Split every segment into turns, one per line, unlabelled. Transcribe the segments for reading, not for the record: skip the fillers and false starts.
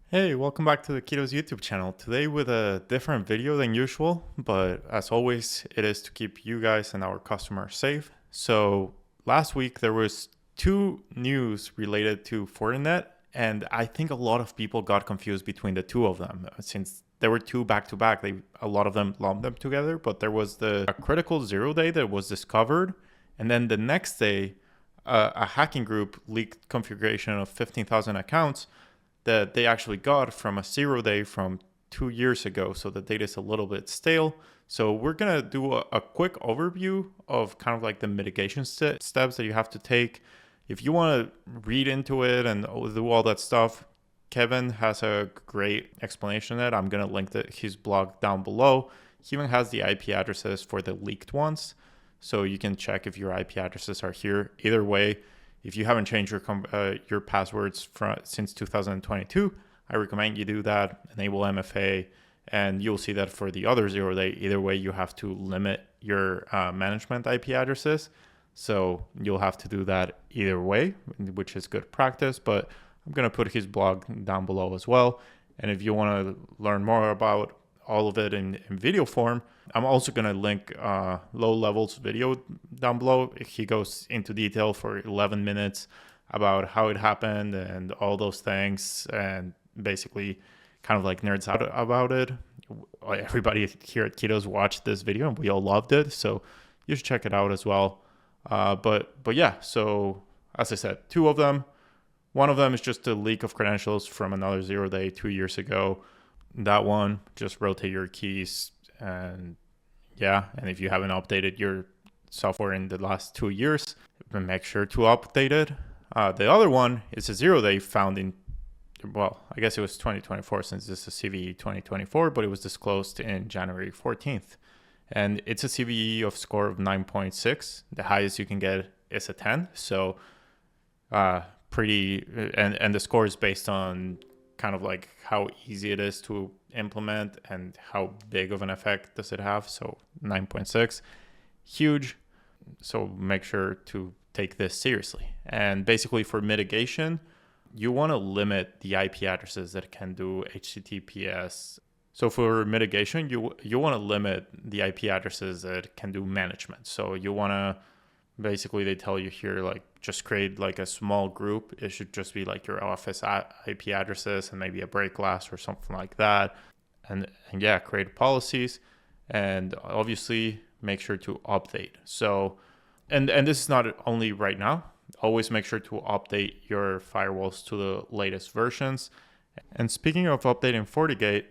Hey, welcome back to the Keto's YouTube channel. Today with a different video than usual, but as always, it is to keep you guys and our customers safe. So last week there was two news related to Fortinet, and I think a lot of people got confused between the two of them since there were two back to back. A lot of them lumped them together, but there was a critical zero day that was discovered, and then the next day, a hacking group leaked configuration of 15,000 accounts that they actually got from a zero day from 2 years ago. So the data is a little bit stale. So we're going to do a quick overview of kind of like the mitigation steps that you have to take. If you want to read into it and do all that stuff, Kevin has a great explanation of that. I'm going to link his blog down below. He even has the IP addresses for the leaked ones. So you can check if your IP addresses are here. Either way, if you haven't changed your passwords since 2022, I recommend you do that. Enable MFA, and you'll see that for the other zero day. Either way, you have to limit your management IP addresses. So you'll have to do that either way, which is good practice. But I'm gonna put his blog down below as well. And if you want to learn more about all of it in video form, I'm also going to link low levels video down below. He goes into detail for 11 minutes about how it happened and all those things, and basically kind of like nerds out about it. Everybody here at Ketos watched this video and we all loved it, so you should check it out as well. But yeah, so as I said, two of them. One of them is just a leak of credentials from another zero day 2 years ago. That one, just rotate your keys, and yeah, and if you haven't updated your software in the last 2 years, make sure to update it. The other one is a zero day found in, well, I guess it was 2024 since this is CVE 2024, but it was disclosed in January 14th. And it's a CVE of score of 9.6. The highest you can get is a 10. So pretty, and the score is based on kind of like how easy it is to implement and how big of an effect does it have. So 9.6, huge. So make sure to take this seriously. And basically for mitigation, you want to limit the IP addresses that can do HTTPS. So for mitigation, you want to limit the IP addresses that can do management. So you want to, basically they tell you here, like, just create like a small group. It should just be like your office IP addresses and maybe a break glass or something like that. And yeah, create policies, and obviously make sure to update. So, and this is not only right now. Always make sure to update your firewalls to the latest versions. And speaking of updating FortiGate,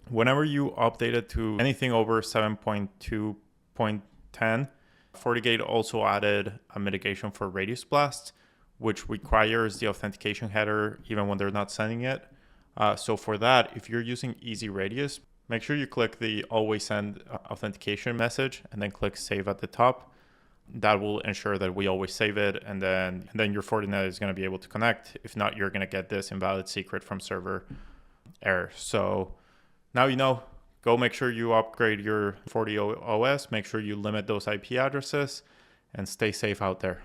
whenever you update it to anything over 7.2.10, FortiGate also added a mitigation for radius blast, which requires the authentication header even when they're not sending it. So for that, if you're using Easy Radius, make sure you click the always send authentication message and then click save at the top. That will ensure that we always save it, and then your Fortinet is going to be able to connect. If not, you're going to get this invalid secret from server error. So now you know. Go make sure you upgrade your FortiOS, make sure you limit those IP addresses, and stay safe out there.